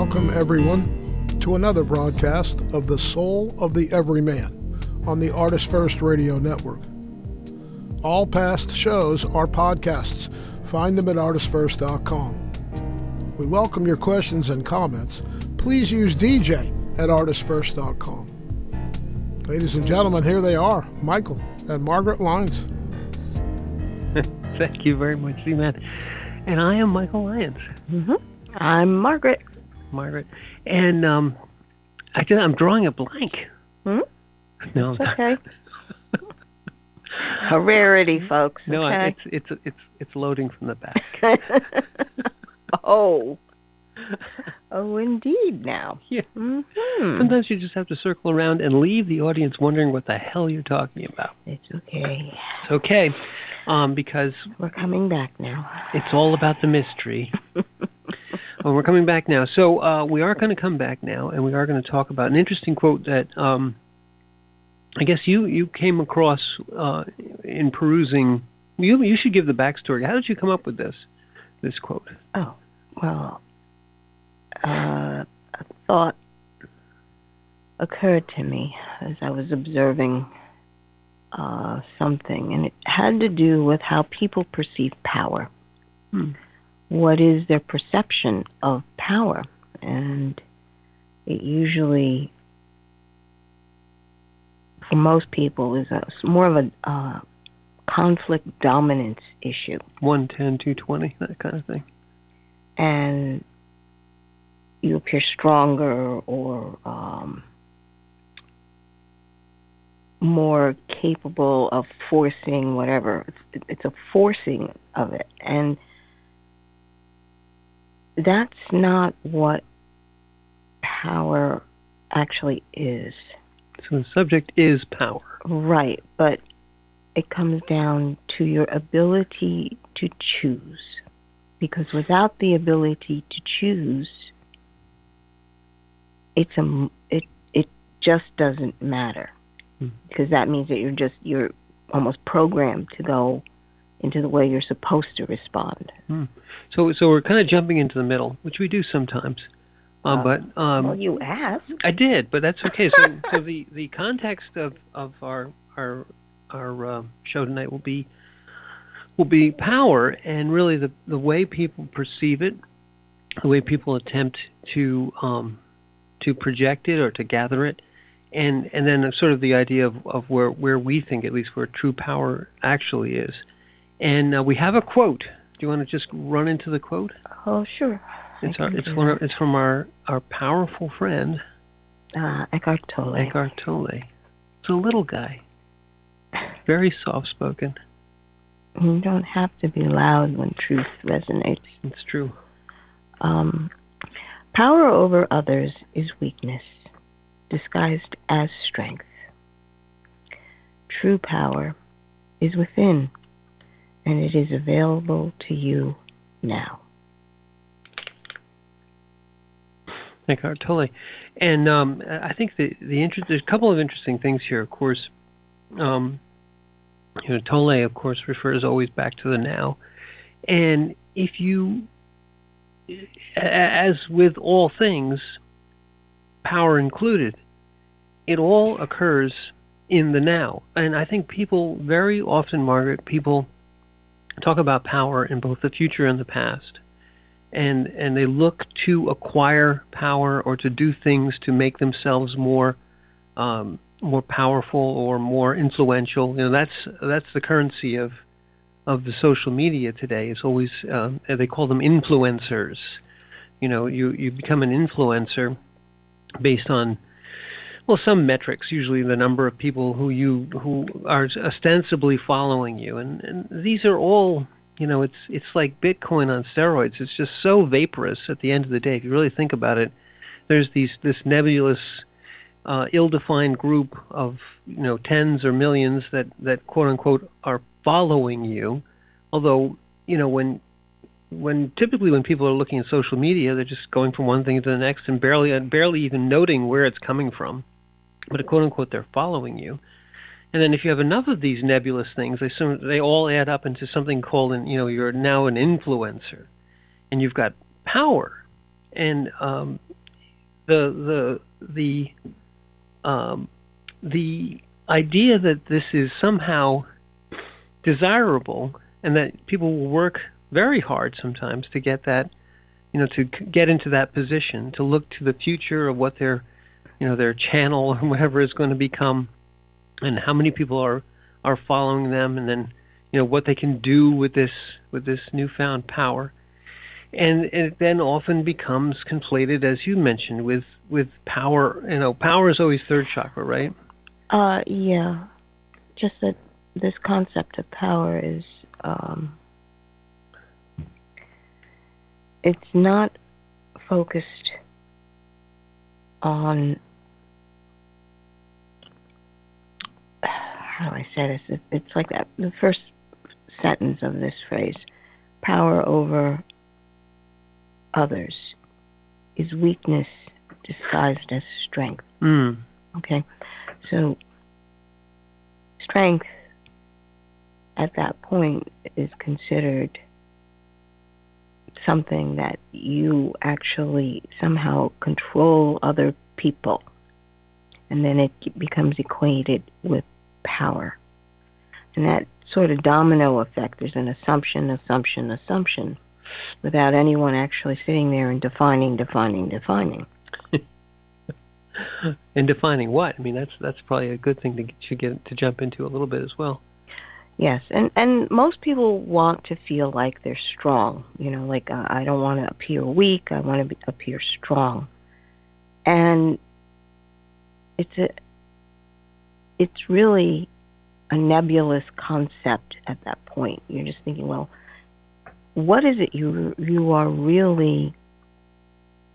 Welcome, everyone, to another broadcast of The Soul of the Everyman on the Artist First Radio Network. All past shows are podcasts. Find them at artistfirst.com. We welcome your questions and comments. Please use DJ at artistfirst.com. Ladies and gentlemen, here they are, Michael and Margaret Lyons. Thank you very much, EveryMan. And I am Michael Lyons. Mm-hmm. I'm Margaret. And I'm drawing a blank. Hmm? No, it's okay. A rarity, folks. No, okay? it's loading from the back. Oh, indeed. Now. Yeah. Mm-hmm. Sometimes you just have to circle around and leave the audience wondering what the hell you're talking about. It's okay. It's okay, because we're coming back now. It's all about the mystery. Well, we're coming back now. So we are going to come back now, and we are going to talk about an interesting quote that I guess you came across in perusing. You should give the backstory. How did you come up with this quote? Oh, well, a thought occurred to me as I was observing something, and it had to do with how people perceive power. What is their perception of power? And it usually, for most people, is more of a conflict dominance issue. 110, 220, that kind of thing. And you appear stronger or more capable of forcing whatever. It's a forcing of it. And that's not what power actually is. So the subject is power. Right, but it comes down to your ability to choose. Because without the ability to choose, it just doesn't matter. Because that means that you're almost programmed to go into the way you're supposed to respond. So we're kind of jumping into the middle, which we do sometimes. Well, you asked. I did, but that's okay. So the context of our show tonight will be power, and really the way people perceive it, the way people attempt to project it or to gather it, and then sort of the idea of where we think, at least, where true power actually is. And we have a quote. Do you want to just run into the quote? Oh, sure. It's from our powerful friend Eckhart Tolle. Eckhart Tolle. It's a little guy, very soft-spoken. You don't have to be loud when truth resonates. It's true. Power over others is weakness, disguised as strength. True power is within, and it is available to you now. Eckhart Tolle. And I think there's a couple of interesting things here. Of course, Tolle, of course, refers always back to the now. And if you, as with all things, power included, it all occurs in the now. And I think people very often, Margaret, people talk about power in both the future and the past. And they look to acquire power or to do things to make themselves more powerful or more influential. That's the currency of the social media today. It's always they call them influencers. You become an influencer based on some metrics, usually the number of people who are ostensibly following you, and these are all. It's like Bitcoin on steroids. It's just so vaporous at the end of the day. If you really think about it, there's this nebulous, ill-defined group of tens or millions that quote unquote are following you. Although typically when people are looking at social media, they're just going from one thing to the next and barely even noting where it's coming from. But quote unquote, they're following you. And then if you have enough of these nebulous things, they all add up into something called, you're now an influencer, and you've got power. And the idea that this is somehow desirable and that people will work very hard sometimes to get that, to get into that position, to look to the future of what their channel or whatever is going to become, and how many people are following them, and then what they can do with this newfound power. And it then often becomes conflated, as you mentioned, with power. Power is always third chakra, right? Yeah. Just that this concept of power is, it's not focused on, how do I say this? It's like that. The first sentence of this phrase, power over others, is weakness disguised as strength. Okay? So, strength at that point is considered something that you actually somehow control other people, and then it becomes equated with power. And that sort of domino effect is an assumption, without anyone actually sitting there and defining. And defining what? I mean, that's probably a good thing to jump into a little bit as well. Yes, and most people want to feel like they're strong. Like I don't want to appear weak. I want to appear strong. And it's really a nebulous concept at that point. You're just thinking, well, what is it you are really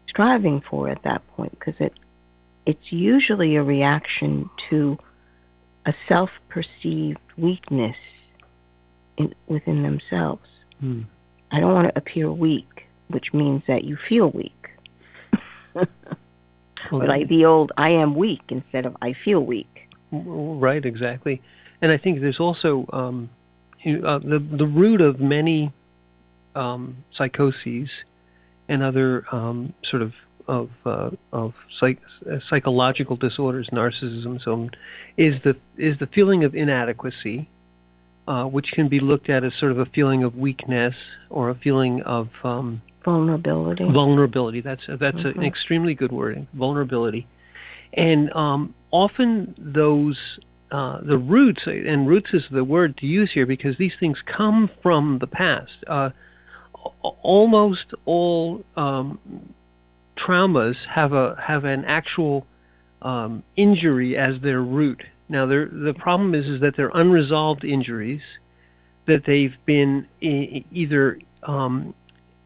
striving for at that point? Because it's usually a reaction to a self-perceived weakness within themselves. I don't want to appear weak, which means that you feel weak. Or like the old, I am weak instead of I feel weak. Right, exactly. And I think there's also the root of many psychoses and other sort of psychological disorders, narcissism, so is the feeling of inadequacy, which can be looked at as sort of a feeling of weakness or a feeling of vulnerability. Vulnerability. That's an extremely good word. Vulnerability, and often those the roots, and roots is the word to use here because these things come from the past. Almost all traumas have an actual injury as their root. Now, the problem is that they're unresolved injuries, that they've been either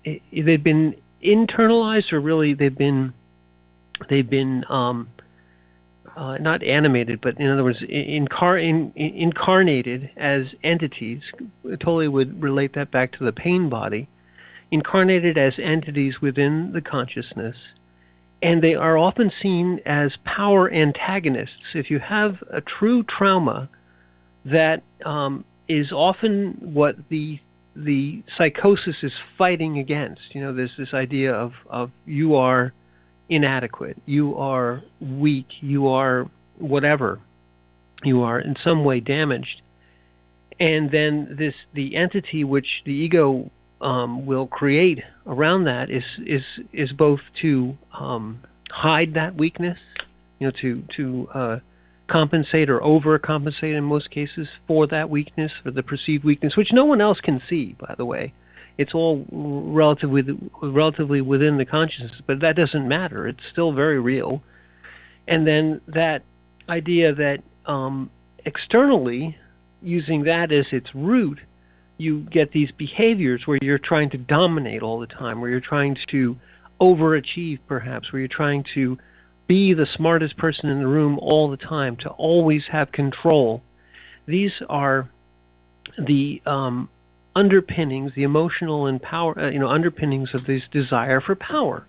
they've been internalized or really they've been not animated, but in other words, incarnated as entities. Totally would relate that back to the pain body. Incarnated as entities within the consciousness, and they are often seen as power antagonists. If you have a true trauma, that is often what the psychosis is fighting against. There's this idea of you are inadequate, you are weak, you are whatever, you are in some way damaged, and then the entity which the ego will create around that is both to hide that weakness, to compensate or overcompensate in most cases for that weakness, for the perceived weakness, which no one else can see, by the way. It's all relatively within the consciousness, but that doesn't matter. It's still very real. And then that idea that externally, using that as its root, you get these behaviors where you're trying to dominate all the time, where you're trying to overachieve perhaps, where you're trying to be the smartest person in the room all the time, to always have control. These are the underpinnings, the emotional and power, underpinnings of this desire for power.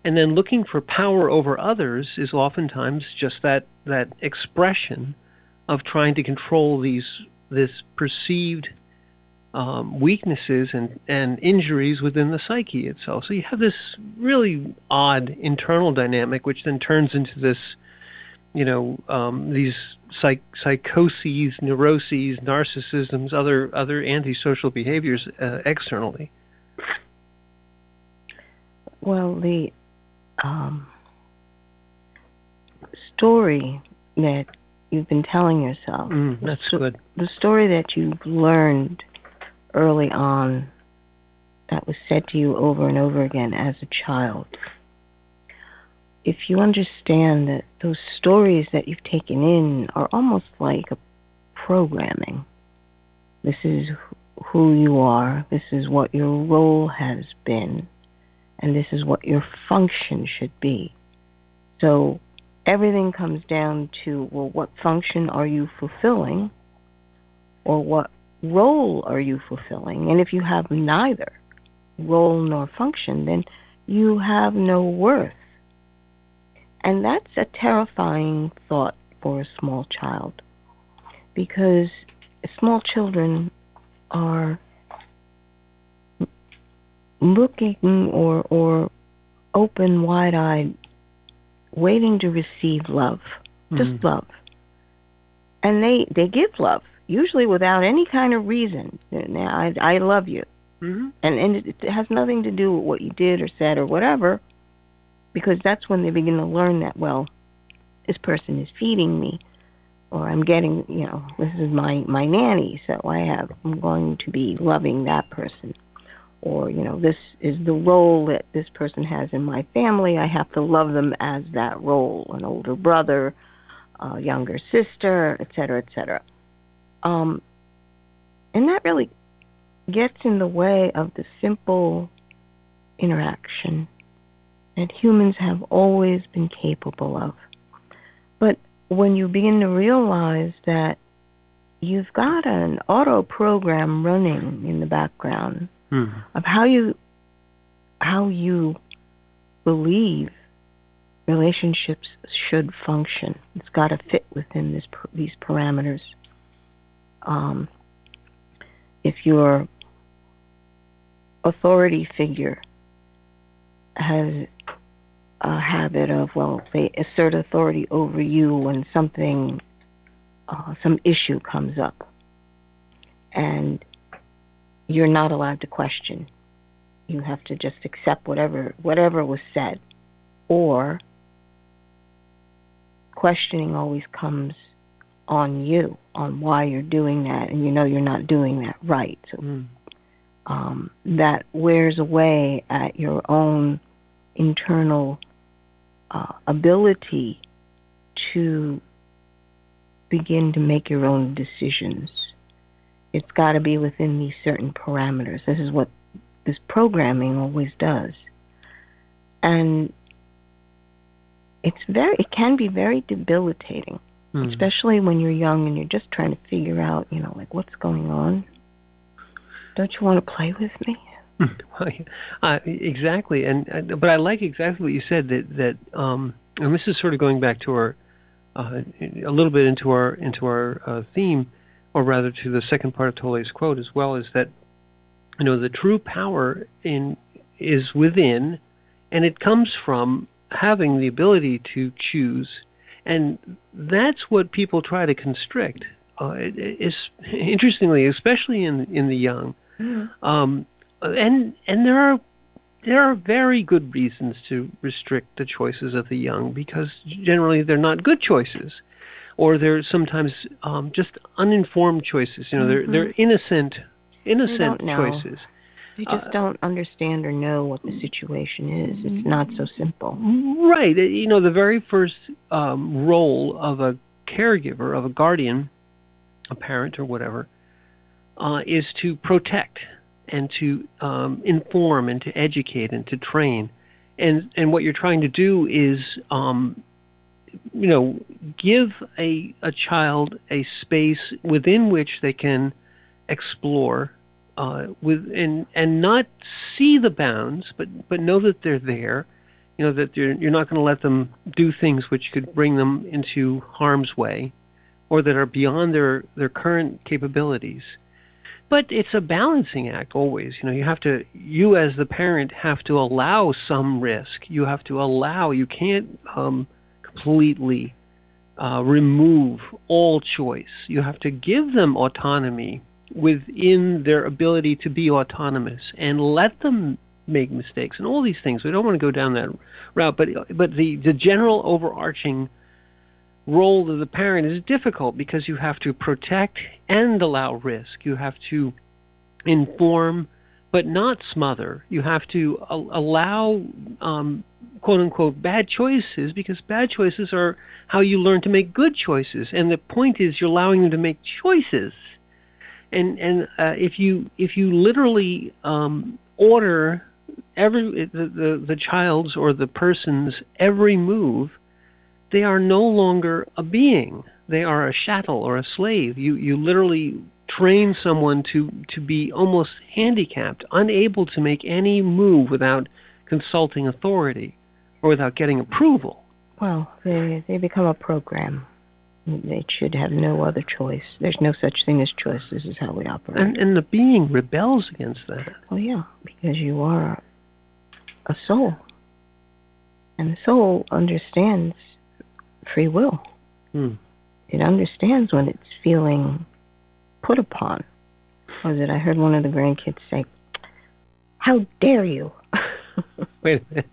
And then looking for power over others is oftentimes just that expression of trying to control this perceived weaknesses and injuries within the psyche itself. So you have this really odd internal dynamic, which then turns into this, these psychoses, neuroses, narcissisms, other antisocial behaviors externally. Well, the story that you've been telling yourself, that's good. The story that you've learned early on that was said to you over and over again as a child, if you understand that those stories that you've taken in are almost like a programming. This is who you are, this is what your role has been, and this is what your function should be. So everything comes down to, well, what function are you fulfilling, or what role are you fulfilling? And if you have neither role nor function, then you have no worth. And that's a terrifying thought for a small child, because small children are looking or open, wide-eyed, waiting to receive love, just love. And they give love, usually without any kind of reason. I love you. And it has nothing to do with what you did or said or whatever, because that's when they begin to learn that, well, this person is feeding me, or I'm getting, this is my nanny, so I'm going to be loving that person. Or, this is the role that this person has in my family. I have to love them as that role, an older brother, a younger sister, et cetera, et cetera. And that really gets in the way of the simple interaction that humans have always been capable of. But when you begin to realize that you've got an auto program running in the background of how you believe relationships should function, it's got to fit within these parameters. If your authority figure has a habit of, they assert authority over you when some issue comes up, and you're not allowed to question. You have to just accept whatever was said, or questioning always comes on you, on why you're doing that, and you're not doing that right. So that wears away at your own internal ability to begin to make your own decisions. It's got to be within these certain parameters. This is what this programming always does. And it can be very debilitating, especially when you're young and you're just trying to figure out, what's going on. Don't you want to play with me? Exactly, but I like exactly what you said, that and this is sort of going back to our a little bit into our theme, or rather to the second part of Tolle's quote as well, is that the true power is within, and it comes from having the ability to choose, and that's what people try to constrict. It's interestingly, especially in the young. And there are very good reasons to restrict the choices of the young, because generally they're not good choices, or they're sometimes just uninformed choices. They're innocent choices. They just don't understand or know what the situation is. It's not so simple. Right. The very first role of a caregiver, of a guardian, a parent or whatever, is to protect and to inform and to educate and to train. And what you're trying to do is, give a child a space within which they can explore, and not see the bounds, but know that they're there. That you're not going to let them do things which could bring them into harm's way, or that are beyond their current capabilities. But it's a balancing act always. You as the parent have to allow some risk. You have to allow. You can't completely remove all choice. You have to give them autonomy within their ability to be autonomous and let them make mistakes and all these things. We don't want to go down that route, but the general overarching role of the parent is difficult because you have to protect and allow risk. You have to inform but not smother. You have to allow quote unquote bad choices, because bad choices are how you learn to make good choices. And the point is you're allowing them to make choices. And if you literally order the child's or the person's every move, they are no longer a being. They are a chattel or a slave. You literally train someone to be almost handicapped, unable to make any move without consulting authority or without getting approval. Well, they become a program. They should have no other choice. There's no such thing as choice. This is how we operate. And the being rebels against that. Well, yeah, because you are a soul. And the soul understands free will. It understands when it's feeling put upon. What was it? I heard one of the grandkids say, "How dare you?" Wait a minute.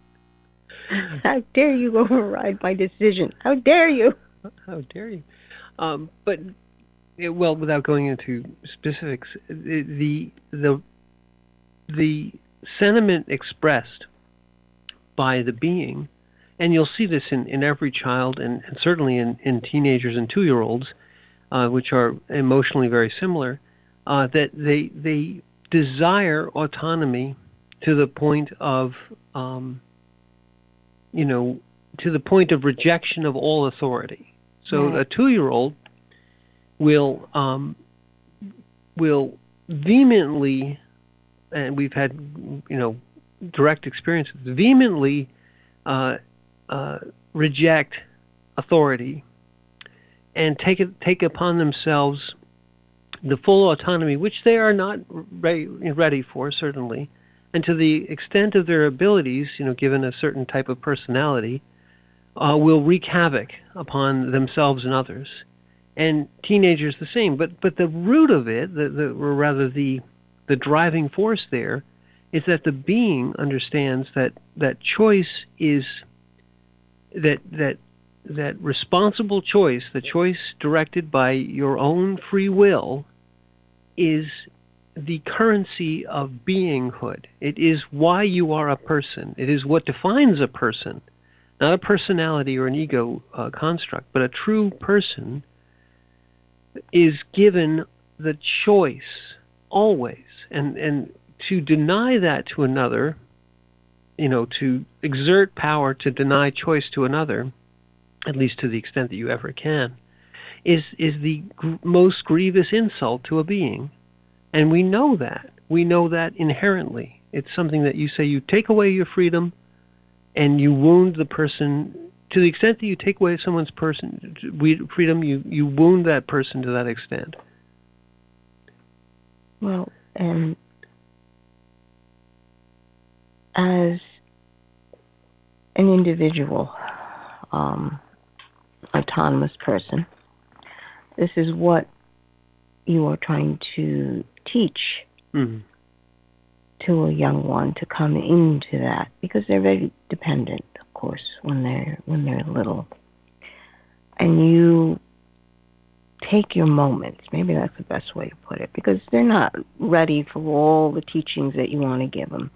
How dare you override my decision? How dare you? How dare you? But well, without going into specifics, the sentiment expressed by the being, and you'll see this in every child, and certainly in teenagers and 2-year-olds, which are emotionally very similar, that they desire autonomy to the point of to the point of rejection of all authority. So a 2-year-old will vehemently, and we've had direct experiences, vehemently reject authority and take upon themselves the full autonomy, which they are not ready for, certainly, and to the extent of their abilities, given a certain type of personality, will wreak havoc upon themselves and others. And teenagers the same. But the root of it, or rather the driving force there, is that the being understands that choice is that responsible choice, the choice directed by your own free will, is the currency of beinghood. It is why you are a person. It is what defines a person, not a personality or an ego construct, but a true person is given the choice always. And to deny that to another, to exert power to deny choice to another, at least to the extent that you ever can, is the most grievous insult to a being. And we know that. We know that inherently. It's something that you say you take away your freedom and you wound the person. To the extent that you take away someone's freedom, you wound that person to that extent. Well, and as an individual, autonomous person, this is what you are trying to teach to a young one, to come into that, because they're very dependent, of course, when they're little. And you take your moments. Maybe that's the best way to put it, because they're not ready for all the teachings that you want to give them.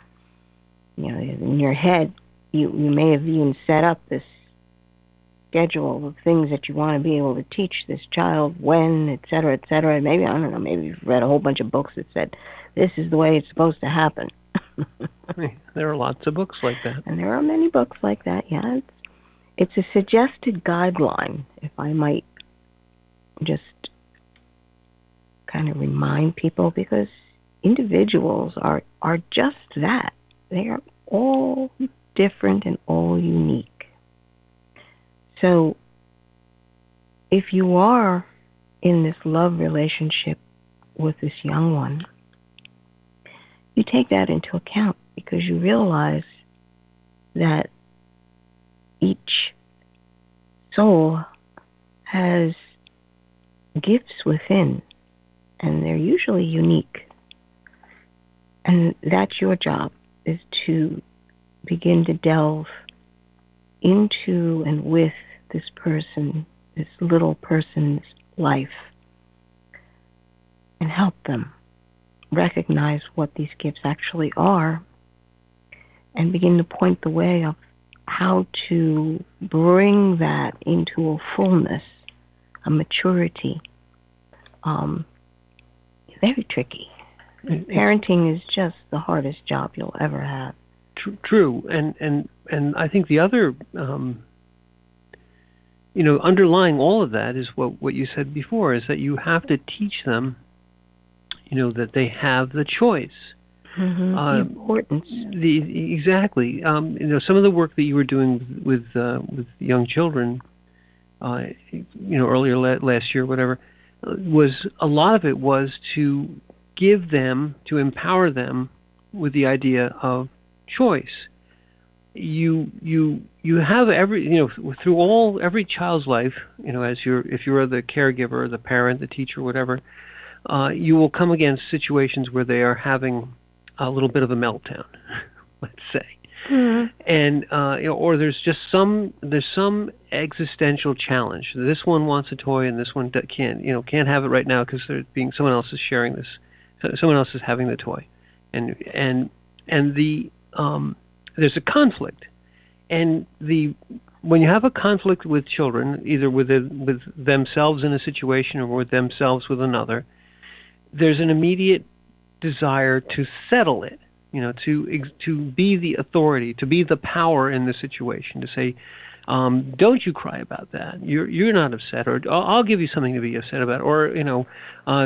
In your head, you may have even set up this schedule of things that you want to be able to teach this child when, et cetera, et cetera. Maybe, I don't know, maybe you've read a whole bunch of books that said, this is the way it's supposed to happen. There are lots of books like that. And there are many books like that, yeah. It's a suggested guideline, if I might just kind of remind people, because individuals are just that. They are all different and all unique. So if you are in this love relationship with this young one, you take that into account because you realize that each soul has gifts within, and they're usually unique. And that's your job, is to begin to delve into and with this person, this little person's life, and help them recognize what these gifts actually are and begin to point the way of how to bring that into a fullness, a maturity. Very tricky. Parenting is just the hardest job you'll ever have. True, and I think the other, underlying all of that is what you said before, is that you have to teach them, that they have the choice. The importance. Exactly. Some of the work that you were doing with young children, earlier last year, whatever, was a lot of it was to give them, to empower them with the idea of choice. You have every child's life, if you're the caregiver, the parent, the teacher, whatever, you will come against situations where they are having a little bit of a meltdown, let's say. Mm-hmm. And or there's some existential challenge. This one wants a toy, and this one can't have it right now because someone else is sharing this. Someone else is having the toy, and there's a conflict, and when you have a conflict with children, either with themselves in a situation or with themselves with another, there's an immediate desire to settle it. To be the authority, to be the power in the situation, to say, don't you cry about that. You're not upset, or I'll give you something to be upset about, or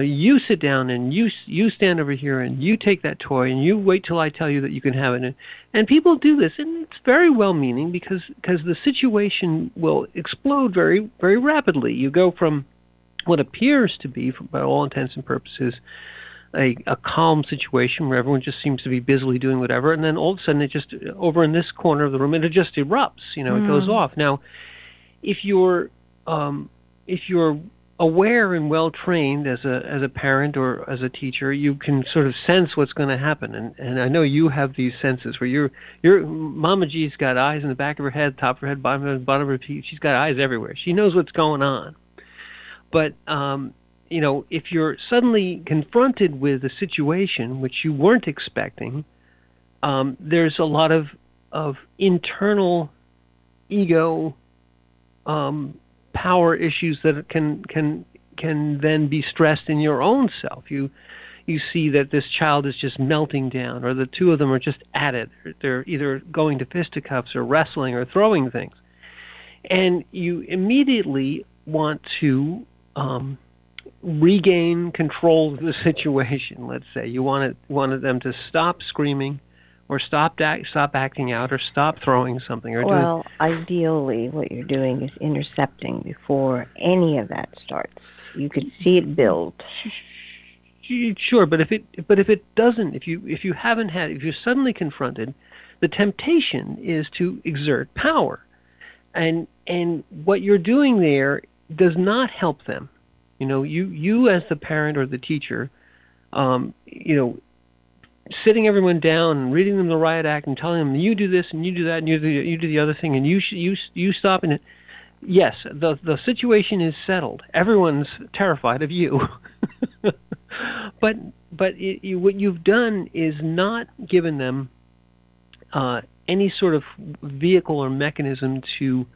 you sit down and you stand over here and you take that toy and you wait till I tell you that you can have it. And people do this, and it's very well-meaning because the situation will explode very, very rapidly. You go from what appears to be, by all intents and purposes, a calm situation where everyone just seems to be busily doing whatever, and then all of a sudden it just, over in this corner of the room, it just erupts, it goes off. Now, if you're aware and well trained as a parent or as a teacher, you can sort of sense what's going to happen, and I know you have these senses where your Mama G's got eyes in the back of her head, top of her head, bottom of her feet. She's got eyes everywhere. She knows what's going on. But if you're suddenly confronted with a situation which you weren't expecting, there's a lot of internal ego power issues that can then be stressed in your own self. You see that this child is just melting down, or the two of them are just at it. They're either going to fisticuffs or wrestling or throwing things, and you immediately want to regain control of the situation. Let's say you wanted them to stop screaming, or stop acting out, or stop throwing something. Or ideally, what you're doing is intercepting before any of that starts. You could see it build. Sure, but if it doesn't, if you're suddenly confronted, the temptation is to exert power, and what you're doing there does not help them. You as the parent or the teacher, sitting everyone down and reading them the riot act and telling them, you do this and you do that and you do the other thing and you stop, and yes, the situation is settled. Everyone's terrified of you, but what you've done is not given them any sort of vehicle or mechanism to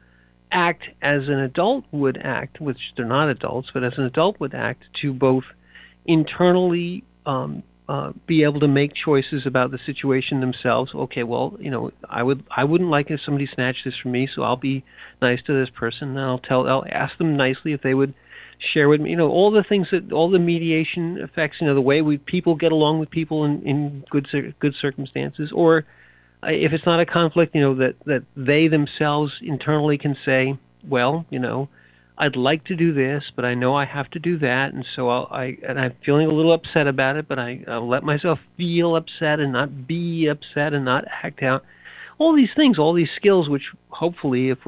act as an adult would act, which they're not adults, but as an adult would act, to both internally be able to make choices about the situation themselves. Okay, well, I wouldn't like if somebody snatched this from me, so I'll be nice to this person, and I'll ask them nicely if they would share with me, all the things all the mediation effects, the way people get along with people in good circumstances, or if it's not a conflict, that they themselves internally can say, well, I'd like to do this, but I know I have to do that, and so I'm feeling a little upset about it, but I'll let myself feel upset and not be upset and not act out. All these things, all these skills, which hopefully, if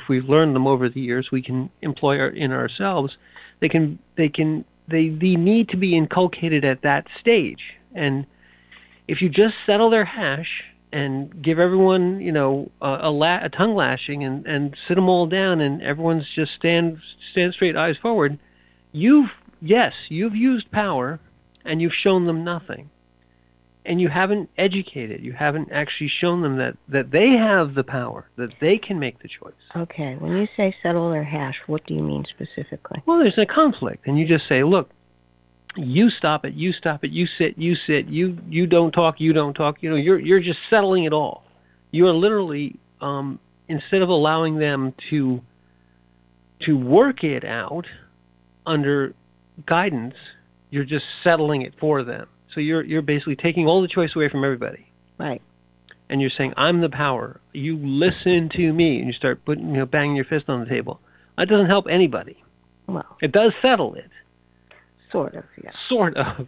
we've learned them over the years, we can employ in ourselves. They need to be inculcated at that stage. And if you just settle their hash and give everyone, a tongue lashing and sit them all down, and everyone's just stand straight, eyes forward, you've used power, and you've shown them nothing. And you haven't educated. You haven't actually shown them that they have the power, that they can make the choice. Okay. When you say settle their hash, what do you mean specifically? Well, there's a conflict, and you just say, look, you stop it, you sit, you don't talk, you don't talk. You're just settling it all. You are literally, instead of allowing them to work it out under guidance, you're just settling it for them. So you're basically taking all the choice away from everybody. Right. And you're saying, I'm the power. You listen to me. And you start banging your fist on the table. That doesn't help anybody. Well, it does settle it. Sort of, yeah. Sort of.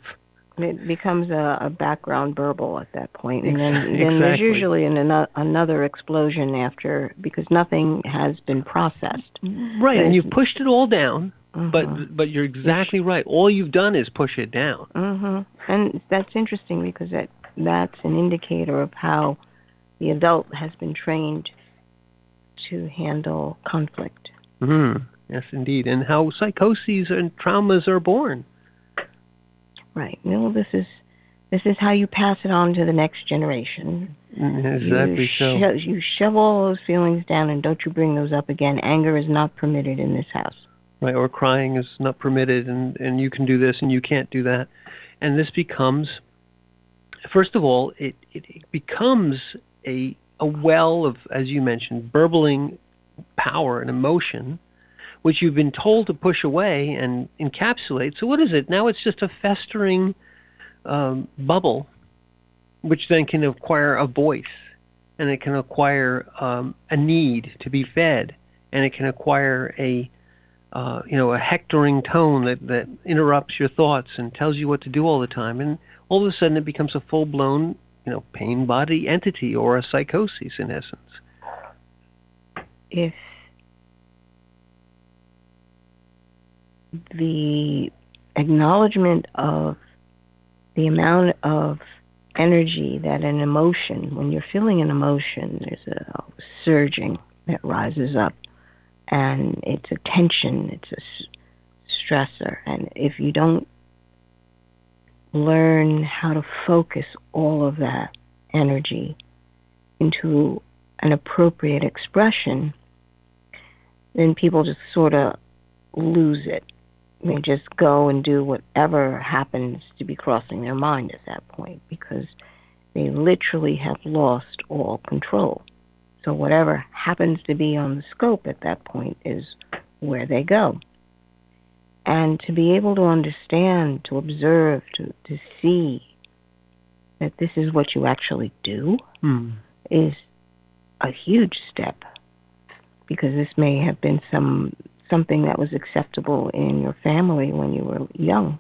It becomes a background burble at that point. And then Exactly. There's usually another explosion after, because nothing has been processed. Right, and you've pushed it all down. Mm-hmm. But you're exactly right. All you've done is push it down. Mm-hmm. And that's interesting, because that's an indicator of how the adult has been trained to handle conflict. Mm-hmm. Yes, indeed. And how psychoses and traumas are born. Right. Well, this is how you pass it on to the next generation. Exactly so. You shove all those feelings down, and don't you bring those up again. Anger is not permitted in this house. Right, or crying is not permitted, and you can do this and you can't do that. And this becomes, first of all, it becomes a well of, as you mentioned, burbling power and emotion, which you've been told to push away and encapsulate. So what is it? Now it's just a festering bubble, which then can acquire a voice, and it can acquire a need to be fed, and it can acquire a hectoring tone that interrupts your thoughts and tells you what to do all the time. And all of a sudden it becomes a full-blown, pain body entity, or a psychosis in essence. If the acknowledgement of the amount of energy that an emotion, when you're feeling an emotion, there's a surging that rises up, and it's a tension, it's a stressor. And if you don't learn how to focus all of that energy into an appropriate expression, then people just sort of lose it. They just go and do whatever happens to be crossing their mind at that point, because they literally have lost all control. So whatever happens to be on the scope at that point is where they go. And to be able to understand, to observe, to see that this is what you actually do is a huge step, because this may have been something that was acceptable in your family when you were young,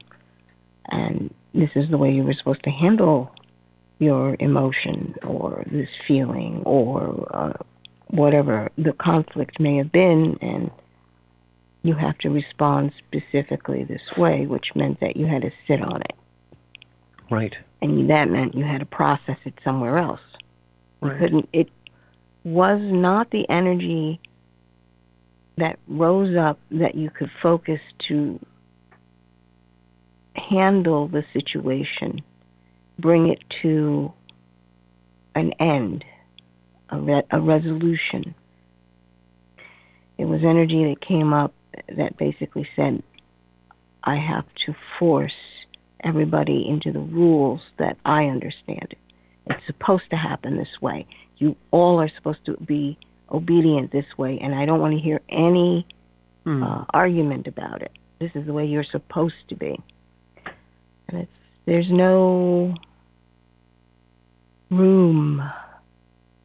and this is the way you were supposed to handle your emotion or this feeling or whatever the conflict may have been, and you have to respond specifically this way, which meant that you had to sit on it. Right. And that meant you had to process it somewhere else. Right. It was not the energy that rose up that you could focus to handle the situation, bring it to an end, a resolution. It was energy that came up that basically said, I have to force everybody into the rules that I understand it. It's supposed to happen this way. You all are supposed to be obedient this way, and I don't want to hear any argument about it. This is the way you're supposed to be. And there's no room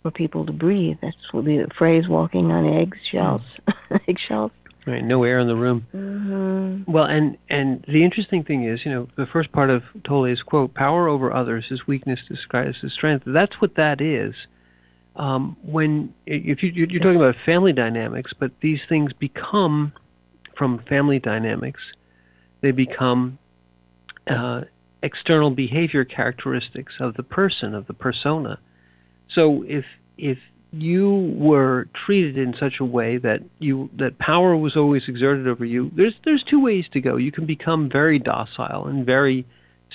for people to breathe. That's what the phrase, walking on eggshells. Eggshells. Right, no air in the room. Mm-hmm. Well, and the interesting thing is, the first part of Tolle's quote, "Power over others is weakness disguised as strength." That's what that is. When if you're talking about family dynamics, but these things become from family dynamics, they become external behavior characteristics of the person, of the persona. So if you were treated in such a way that power was always exerted over you, there's two ways to go. You can become very docile and very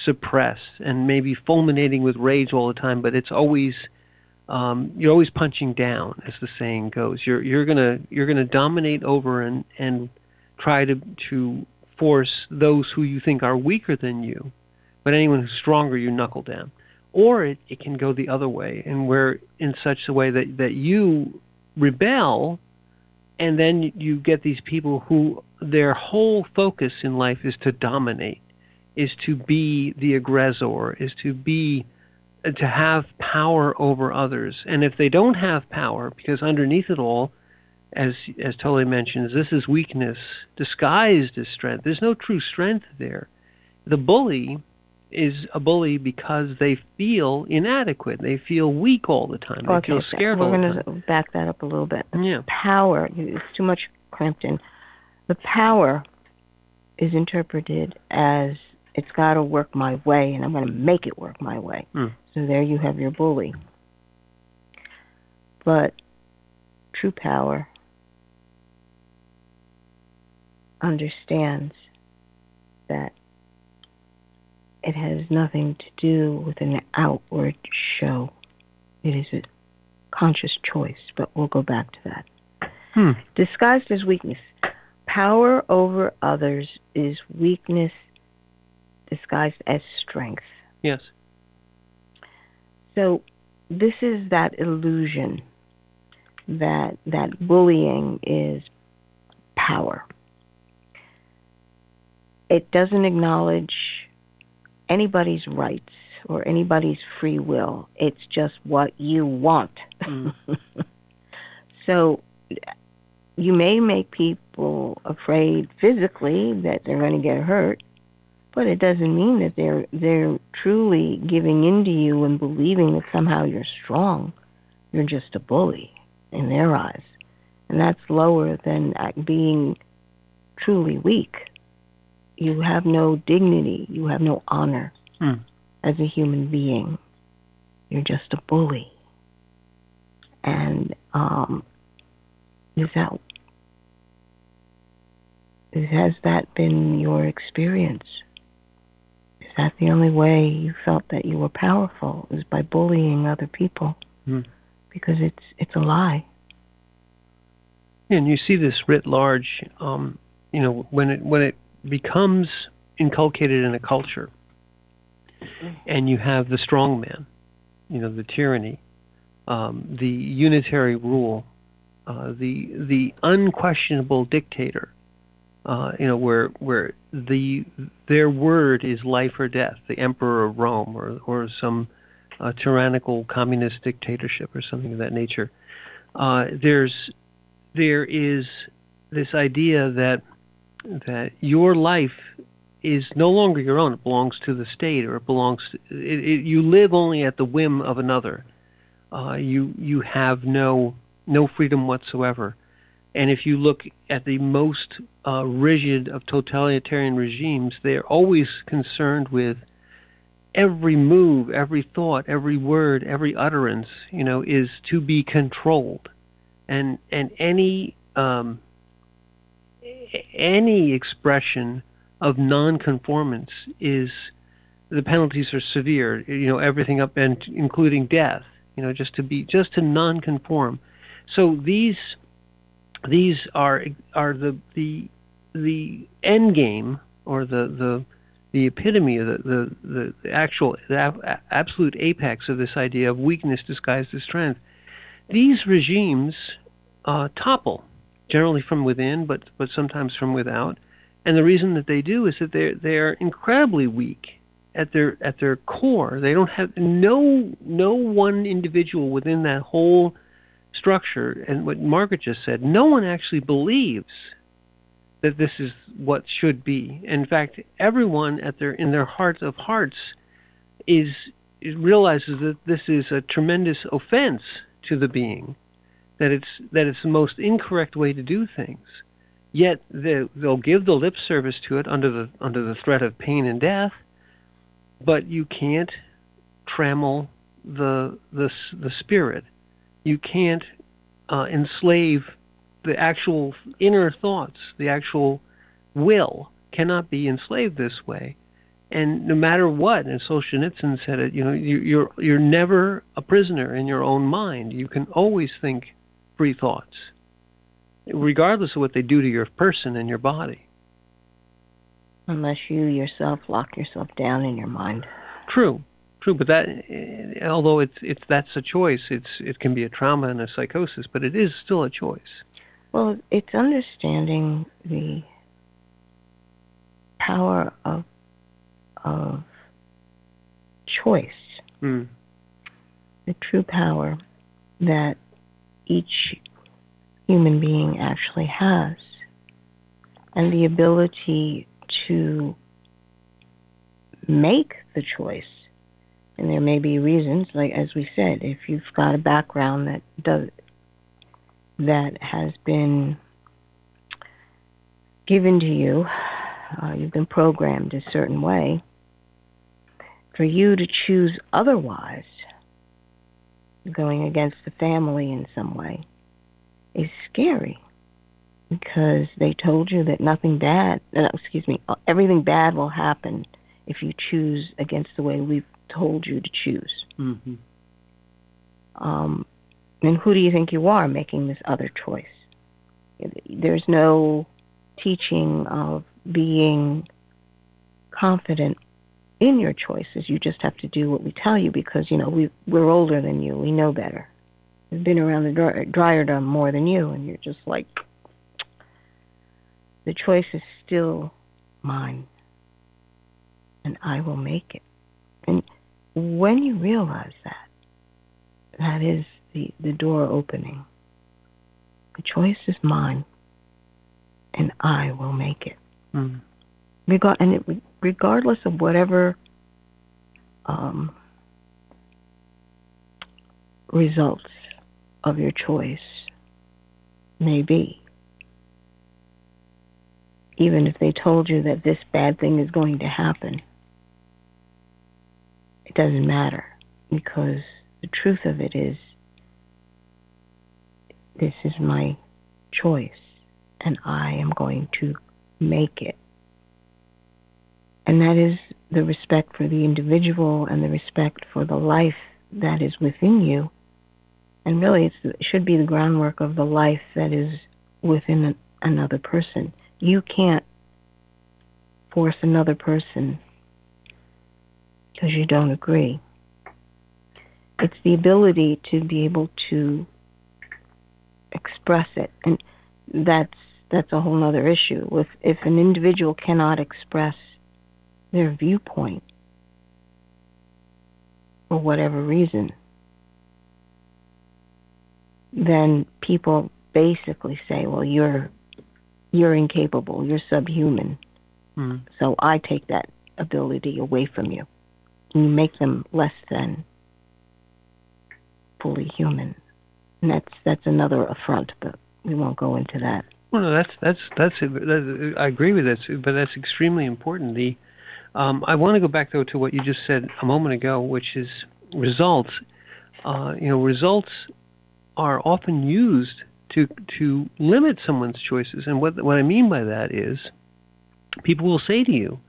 suppressed and maybe fulminating with rage all the time, but it's always you're always punching down, as the saying goes. You're gonna dominate over and try to force those who you think are weaker than you, but anyone who's stronger, you knuckle down. Or it can go the other way, and where in such a way that you rebel, and then you get these people who their whole focus in life is to dominate, is to be the aggressor, is to have power over others. And if they don't have power, because underneath it all, as Tolle mentions, this is weakness disguised as strength. There's no true strength there. The bully is a bully because they feel inadequate. They feel weak all the time. They feel scared all the time. We're going to back that up a little bit. Yeah. Power, it's too much cramped in. The power is interpreted as it's got to work my way, and I'm going to make it work my way. So there you have your bully. But true power understands that it has nothing to do with an outward show. It is a conscious choice, but we'll go back to that. Disguised as weakness. Power over others is weakness disguised as strength. Yes. So this is that illusion that bullying is power. It doesn't acknowledge anybody's rights or anybody's free will. It's just what you want. So you may make people afraid physically that they're going to get hurt, but it doesn't mean that they're truly giving in to you and believing that somehow you're strong. You're just a bully in their eyes. And that's lower than being truly weak. You have no dignity. You have no honor as a human being. You're just a bully. And has that been your experience? Is that the only way you felt that you were powerful, is by bullying other people? Because it's a lie. And you see this writ large, when it becomes inculcated in a culture, and you have the strong man, the tyranny, the unitary rule, the unquestionable dictator, where their word is life or death, the emperor of Rome, or some tyrannical communist dictatorship or something of that nature. There is this idea that your life is no longer your own. It belongs to the state, or it belongs to, you live only at the whim of another. You have no freedom whatsoever. And if you look at the most rigid of totalitarian regimes, they're always concerned with every move, every thought, every word, every utterance, is to be controlled. And any expression of nonconformance is, the penalties are severe. Everything up and including death. Just to nonconform. So these are the end game, or the epitome of the actual absolute apex of this idea of weakness disguised as strength. These regimes topple, generally from within, but sometimes from without. And the reason that they do is that they're incredibly weak at their core. They don't have no one individual within that whole structure. And what Margaret just said, no one actually believes that this is what should be. In fact, everyone in their heart of hearts realizes that this is a tremendous offense to the being, that it's the most incorrect way to do things. Yet they'll give the lip service to it under the threat of pain and death, but you can't trammel the spirit. You can't enslave the actual inner thoughts. The actual will cannot be enslaved this way. And no matter what, and Solzhenitsyn said it, you're never a prisoner in your own mind. You can always think free thoughts, regardless of what they do to your person and your body. Unless you yourself lock yourself down in your mind. True, but that, although that's a choice, it can be a trauma and a psychosis, but it is still a choice. Well, it's understanding the power of choice, the true power that each human being actually has, and the ability to make the choice. And there may be reasons, like as we said, if you've got a background that has been given to you, you've been programmed a certain way, for you to choose otherwise, going against the family in some way, is scary, because they told you that everything bad will happen if you choose against the way we've told you to choose. Mm-hmm. And who do you think you are making this other choice? There's no teaching of being confident in your choices. You just have to do what we tell you because, we're older than you. We know better. We've been around the dryerdom more than you, and you're just like, the choice is still mine, and I will make it. And when you realize that is the door opening. The choice is mine, and I will make it. Mm. Regardless of whatever results of your choice may be. Even if they told you that this bad thing is going to happen, it doesn't matter, because the truth of it is, this is my choice, and I am going to make it. And that is the respect for the individual and the respect for the life that is within you. And really, it should be the groundwork of the life that is within another person. You can't force another person because you don't agree. It's the ability to be able to express it. And that's a whole other issue. If an individual cannot express their viewpoint for whatever reason, then people basically say, well, you're incapable, you're subhuman. Mm. So I take that ability away from you. And you make them less than fully human. And that's another affront, but we won't go into that. Well, no, that's I agree with this, but that's extremely important. I want to go back though to what you just said a moment ago, which is results. Results are often used to limit someone's choices, and what I mean by that is, people will say to you,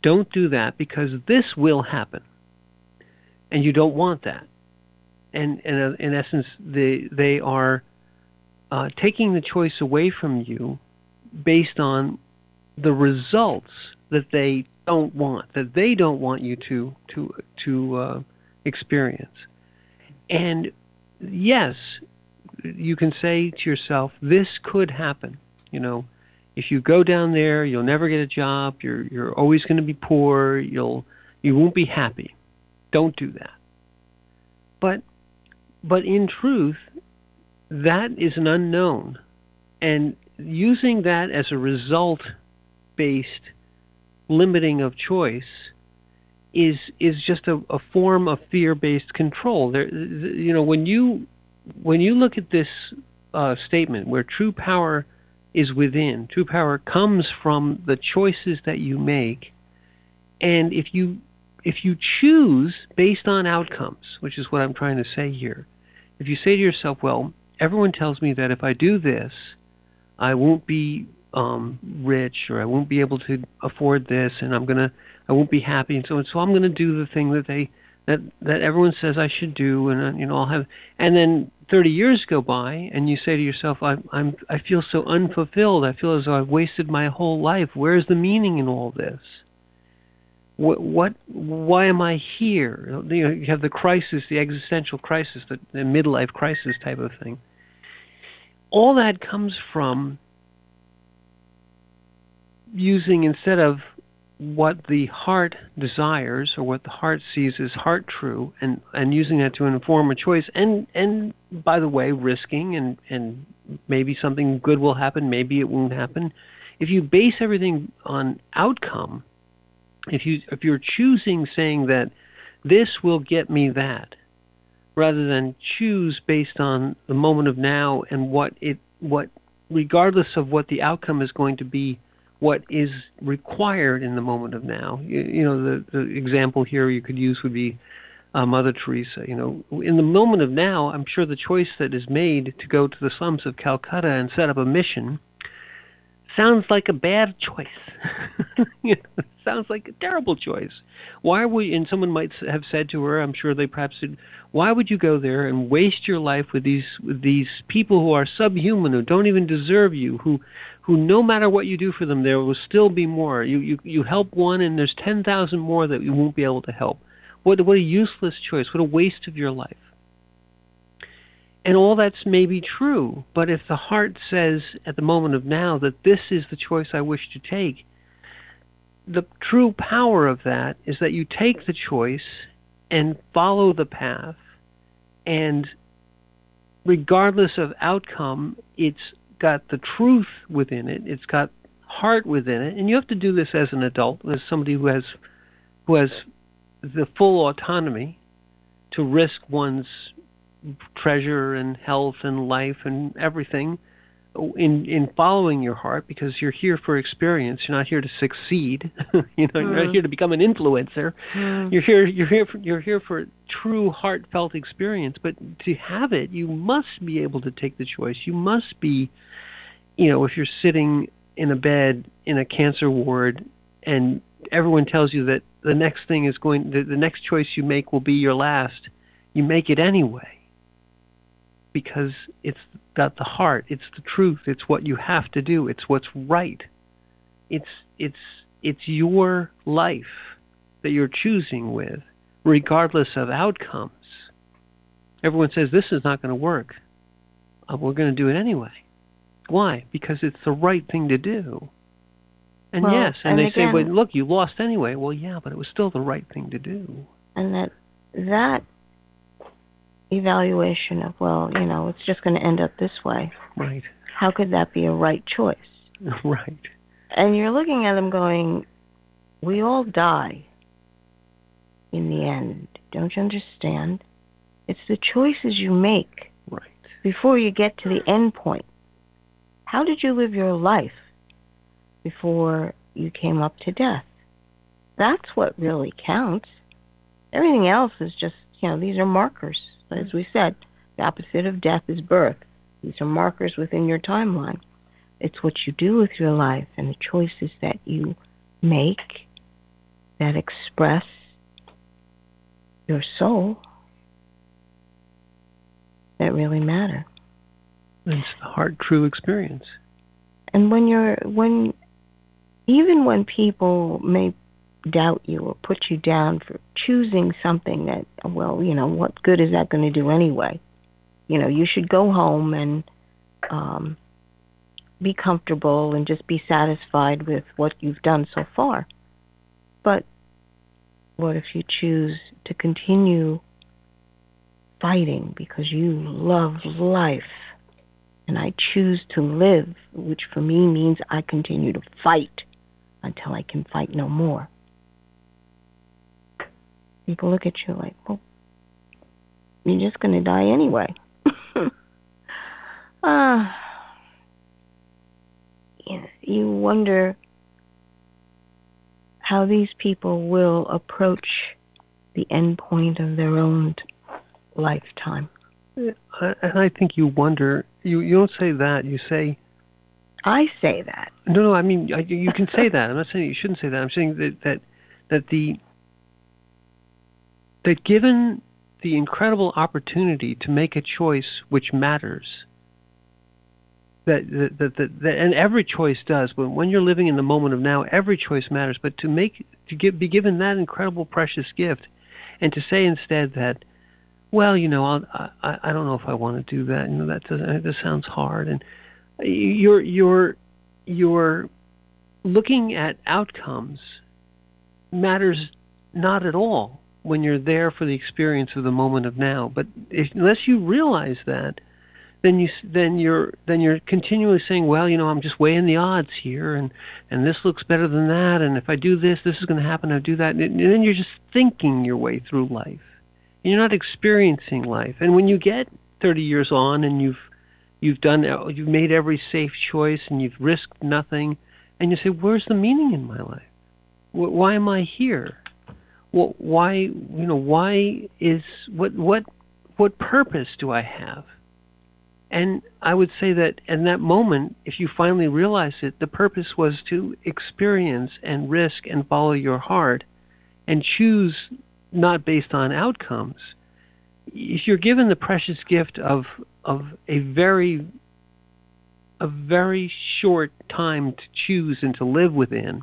"Don't do that because this will happen," and you don't want that. And in essence, they are taking the choice away from you based on the results that they don't want you to experience. And yes, you can say to yourself, this could happen. If you go down there, you'll never get a job. You're always going to be poor. You won't be happy. Don't do that. But in truth, that is an unknown, and using that as a result-based limiting of choice is just a form of fear-based control. When you look at this statement where true power is within, true power comes from the choices that you make, and if you choose based on outcomes, which is what I'm trying to say here, if you say to yourself, well, everyone tells me that if I do this, I won't be rich, or I won't be able to afford this, and I won't be happy, and so I'm gonna do the thing that everyone says I should do, and I'll have. And then 30 years go by, and you say to yourself, I feel so unfulfilled. I feel as though I've wasted my whole life. Where's the meaning in all this? Why am I here? You have the crisis, the existential crisis, the midlife crisis type of thing. All that comes from using, instead of what the heart desires or what the heart sees as heart true, and using that to inform a choice, and by the way, risking, and maybe something good will happen, maybe it won't happen. If you base everything on outcome, if you're choosing, saying that this will get me that, rather than choose based on the moment of now and what regardless of what the outcome is going to be, what is required in the moment of now. The example here you could use would be Mother Teresa. In the moment of now, I'm sure the choice that is made to go to the slums of Calcutta and set up a mission sounds like a bad choice. Sounds like a terrible choice. Why would, and someone might have said to her, I'm sure they perhaps said, why would you go there and waste your life with these people who are subhuman, who don't even deserve you, who no matter what you do for them, there will still be more. You help one, and there's 10,000 more that you won't be able to help. What a useless choice. What a waste of your life. And all that's maybe true, but if the heart says at the moment of now that this is the choice I wish to take, the true power of that is that you take the choice and follow the path, and regardless of outcome, it's got the truth within it, it's got heart within it, and you have to do this as an adult, as somebody who has the full autonomy to risk one's treasure and health and life and everything in following your heart, because you're here for experience. You're not here to succeed. You're not here to become an influencer. You're here for true heartfelt experience. But to have it, you must be able to take the choice. You must be, if you're sitting in a bed in a cancer ward and everyone tells you that the next thing is the next choice you make will be your last, you make it anyway. Because it's got the heart, it's the truth, it's what you have to do, it's what's right. It's your life that you're choosing with, regardless of outcomes. Everyone says this is not going to work. We're going to do it anyway. Why? Because it's the right thing to do. And yes, and they say, well, look, you lost anyway. Well, yeah, but it was still the right thing to do. And that evaluation of, it's just going to end up this way. Right. How could that be a right choice? Right. And you're looking at them going, we all die in the end. Don't you understand? It's the choices you make before you get to the end point. How did you live your life before you came up to death? That's what really counts. Everything else is just, these are markers. As we said, the opposite of death is birth. These are markers within your timeline. It's what you do with your life and the choices that you make that express your soul that really matter. It's the heart true experience. And even when people may doubt you or put you down for choosing something that, what good is that going to do anyway? You should go home and be comfortable and just be satisfied with what you've done so far. But what if you choose to continue fighting because you love life and I choose to live, which for me means I continue to fight until I can fight no more. People look at you like, well, you're just going to die anyway. You wonder how these people will approach the end point of their own lifetime. And I think you wonder, you don't say that, you say... I say that. No, I mean, you can say that. I'm not saying you shouldn't say that. I'm saying that given the incredible opportunity to make a choice which matters, and every choice does, but when you're living in the moment of now, every choice matters. But be given that incredible, precious gift, and to say instead that, well, I don't know if I want to do that. That sounds hard, and you're looking at outcomes matters not at all when you're there for the experience of the moment of now. But unless you realize that, then you're continually saying, well, I'm just weighing the odds here, and this looks better than that, and if I do this is going to happen. I'll do that, and then you're just thinking your way through life. And you're not experiencing life. And when you get 30 years on and you've made every safe choice and you've risked nothing, and you say, where's the meaning in my life? Why am I here? Why is what purpose do I have? And I would say that in that moment, if you finally realize it, the purpose was to experience and risk and follow your heart and choose not based on outcomes. If you're given the precious gift of a very short time to choose and to live within,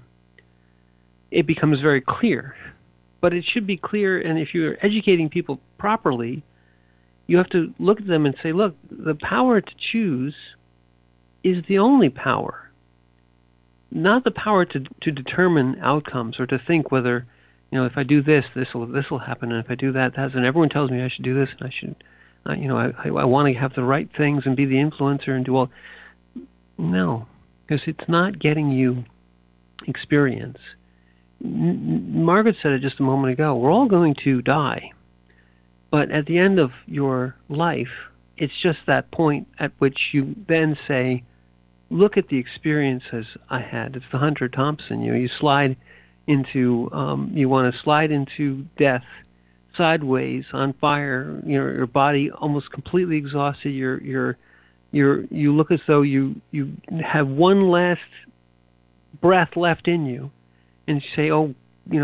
it becomes very clear. But it should be clear, and if you're educating people properly, you have to look at them and say, look, the power to choose is the only power, not the power to determine outcomes or to think whether, if I do this will happen, and if I do that, and everyone tells me I should do this, and I should, I want to have the right things and be the influencer and do all. No, because it's not getting you experience. Margaret said it just a moment ago. We're all going to die. But at the end of your life, it's just that point at which you then say, look at the experiences I had. It's the Hunter Thompson. You slide into, you want to slide into death sideways on fire. Your body almost completely exhausted. You look as though you have one last breath left in you, and you say, oh,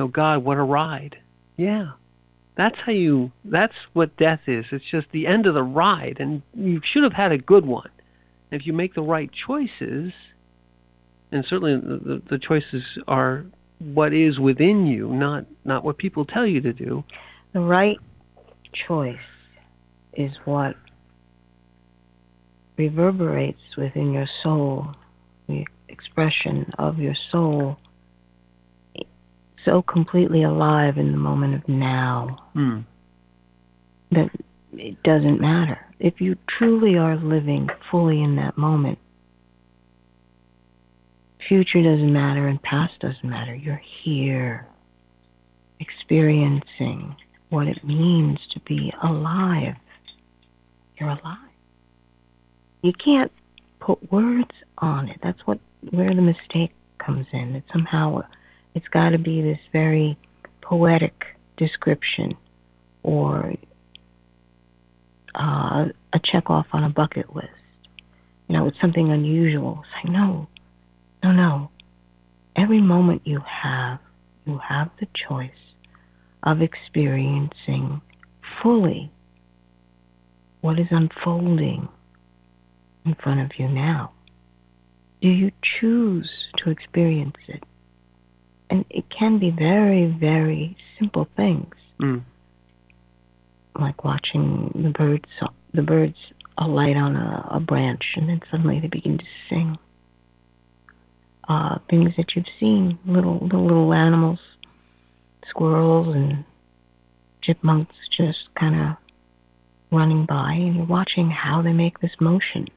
God, what a ride. Yeah. That's what death is. It's just the end of the ride, and you should have had a good one. If you make the right choices, and certainly the choices are what is within you, not what people tell you to do. The right choice is what reverberates within your soul, the expression of your soul, so completely alive in the moment of now that it doesn't matter. If you truly are living fully in that moment, future doesn't matter and past doesn't matter. You're here experiencing what it means to be alive. You're alive. You can't put words on it. That's where the mistake comes in. That somehow it's got to be this very poetic description or a check off on a bucket list. It's something unusual. It's like, no. Every moment you have the choice of experiencing fully what is unfolding in front of you now. Do you choose to experience it? And it can be very, very simple things. Like watching the birds alight on a branch, and then suddenly they begin to sing. Things that you've seen, little animals, squirrels and chipmunks just kind of running by, and you're watching how they make this motion.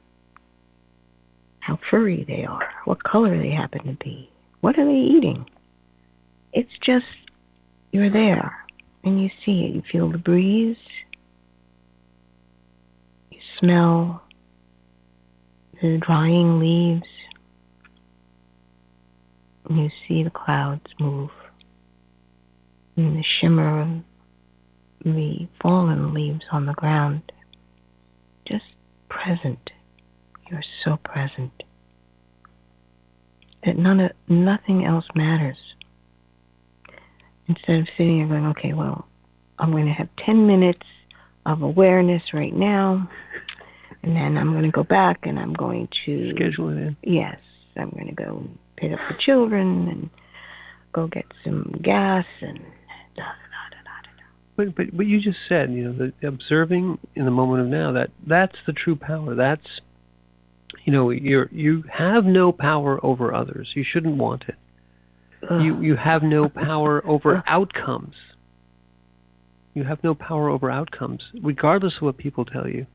how furry they are, what color they happen to be, what are they eating. It's just, you're there, and you see it. You feel the breeze, you smell the drying leaves, and you see the clouds move, and the shimmer of the fallen leaves on the ground. Just present. You're so present that nothing else matters. Instead of sitting there going, okay, well, I'm going to have 10 minutes of awareness right now, and then I'm going to go back and I'm going to schedule it in. Yes, I'm going to go pick up the children and go get some gas and da da da da da. But what you just said, the observing in the moment of now, that's the true power. That's, you have no power over others. You shouldn't want it. You have no power over outcomes. You have no power over outcomes, regardless of what people tell you.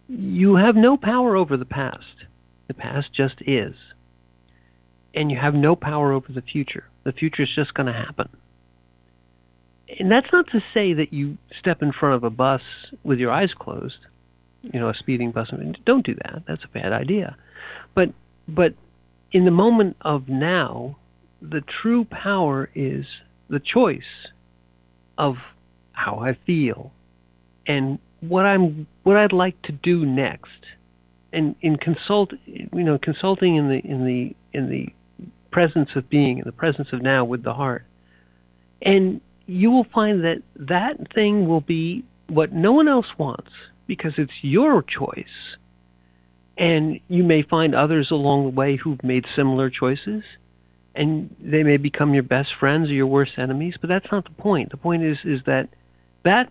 You have no power over the past. The past just is. And you have no power over the future. The future is just going to happen. And that's not to say that you step in front of a bus with your eyes closed, a speeding bus. Don't do that. That's a bad idea. But in the moment of now, the true power is the choice of how I feel and what I'd like to do next. And in consulting in the presence of being, in the presence of now with the heart. And you will find that thing will be what no one else wants, because it's your choice. And you may find others along the way who've made similar choices, and they may become your best friends or your worst enemies, but that's not the point. The point is that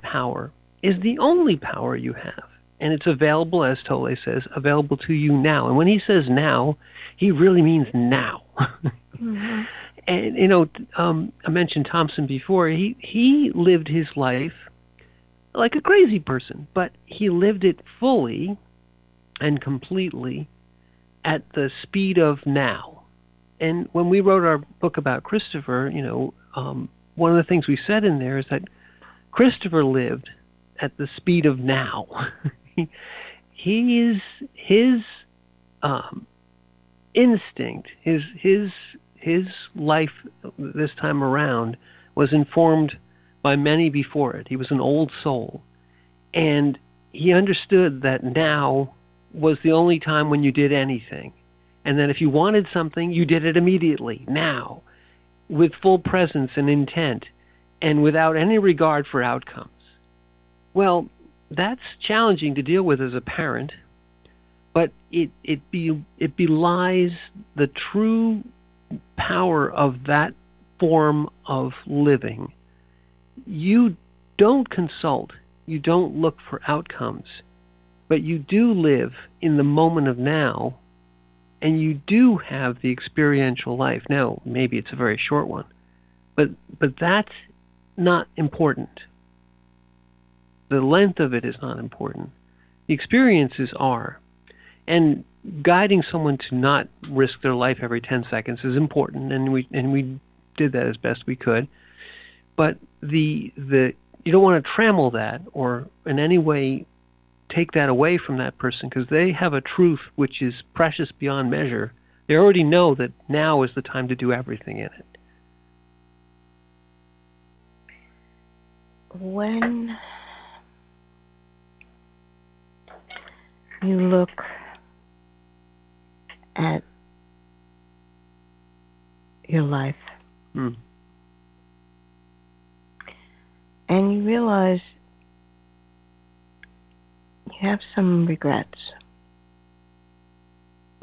power is the only power you have. And it's available, as Tolle says, available to you now. And when he says now, he really means now. Mm-hmm. And, I mentioned Thompson before. He lived his life like a crazy person, but he lived it fully and completely at the speed of now. And when we wrote our book about Christopher, one of the things we said in there is that Christopher lived at the speed of now. His instinct, his life this time around was informed by many before it. He was an old soul, and he understood that now was the only time when you did anything, and that if you wanted something, you did it immediately, now, with full presence and intent, and without any regard for outcomes. Well, that's challenging to deal with as a parent, but it belies the true power of that form of living. You don't consult, you don't look for outcomes, but you do live in the moment of now, and you do have the experiential life. Now, maybe it's a very short one, but that's not important. The length of it is not important. The experiences are. And guiding someone to not risk their life every 10 seconds is important, and we did that as best we could. But you don't want to trammel that or in any way take that away from that person, because they have a truth which is precious beyond measure. They already know that now is the time to do everything in it. When you look at your life, and you realize you have some regrets,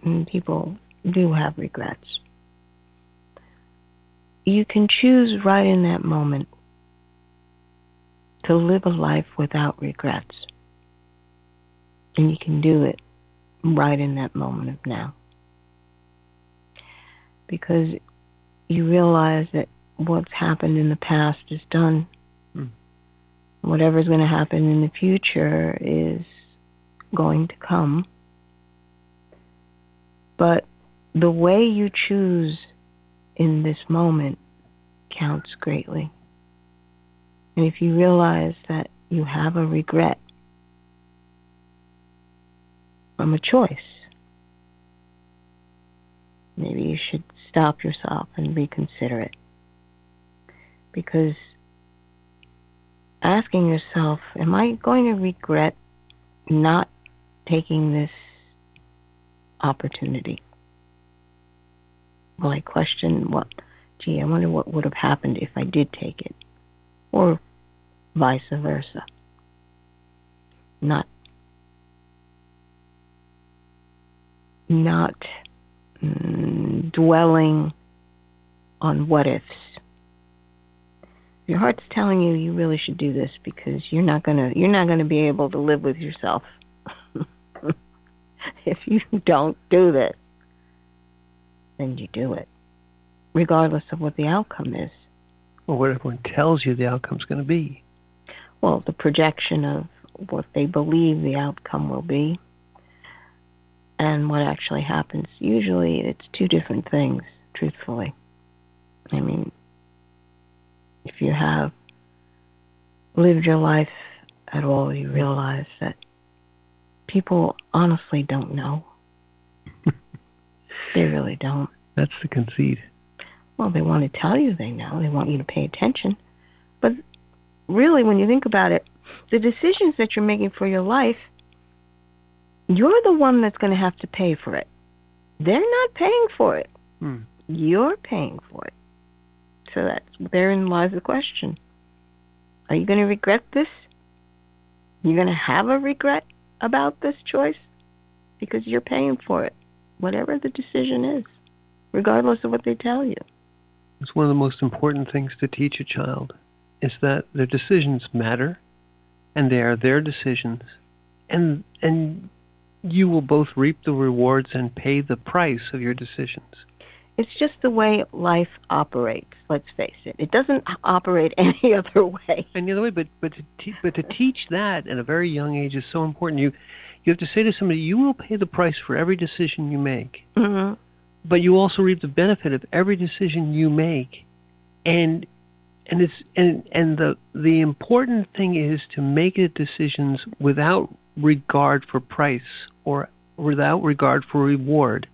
and people do have regrets, you can choose right in that moment to live a life without regrets. And you can do it right in that moment of now. Because you realize that what's happened in the past is done. Whatever's going to happen in the future is going to come. But the way you choose in this moment counts greatly. And if you realize that you have a regret from a choice, maybe you should stop yourself and reconsider it. Because asking yourself, am I going to regret not taking this opportunity? Will I question I wonder what would have happened if I did take it? Or vice versa. Not dwelling on what ifs. Your heart's telling you you really should do this because you're not gonna be able to live with yourself if you don't do this. Then you do it, regardless of what the outcome is. Or what everyone tells you the outcome's going to be. Well, the projection of what they believe the outcome will be and what actually happens. Usually it's two different things, truthfully. I mean, if you have lived your life at all, you realize that people honestly don't know. They really don't. That's the conceit. Well, they want to tell you they know. They want you to pay attention. But really, when you think about it, the decisions that you're making for your life, you're the one that's going to have to pay for it. They're not paying for it. You're paying for it. So therein lies the question. Are you going to regret this? You're going to have a regret about this choice? Because you're paying for it, whatever the decision is, regardless of what they tell you. It's one of the most important things to teach a child, is that their decisions matter, and they are their decisions, and you will both reap the rewards and pay the price of your decisions. It's just the way life operates, let's face it. It doesn't operate any other way. Any other way, but to teach that at a very young age is so important. You have to say to somebody, you will pay the price for every decision you make. Mm-hmm. But you also reap the benefit of every decision you make, and the important thing is to make the decisions without regard for price or without regard for reward.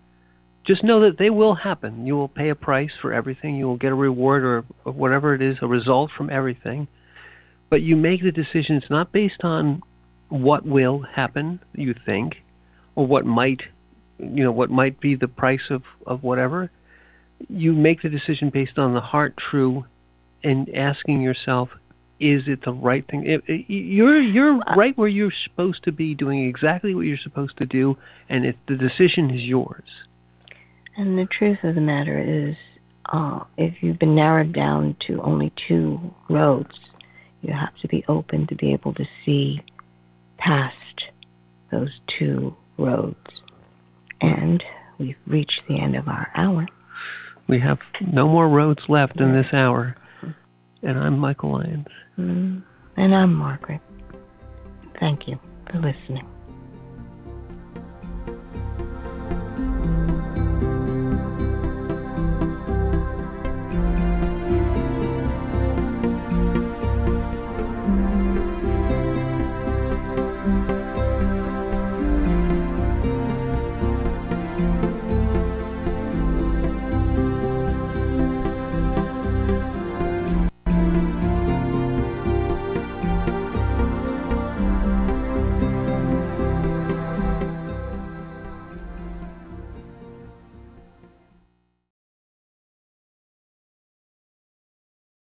Just know that they will happen. You will pay a price for everything. You will get a reward or whatever it is, a result from everything. But you make the decisions not based on what will happen, you think, or what might be the price of whatever. You make the decision based on the heart true and asking yourself, is it the right thing? You're right where you're supposed to be, doing exactly what you're supposed to do, and the decision is yours. And the truth of the matter is, if you've been narrowed down to only two roads, you have to be open to be able to see past those two roads. And we've reached the end of our hour. We have no more roads left in this hour. And I'm Michael Lyons. And I'm Margaret. Thank you for listening.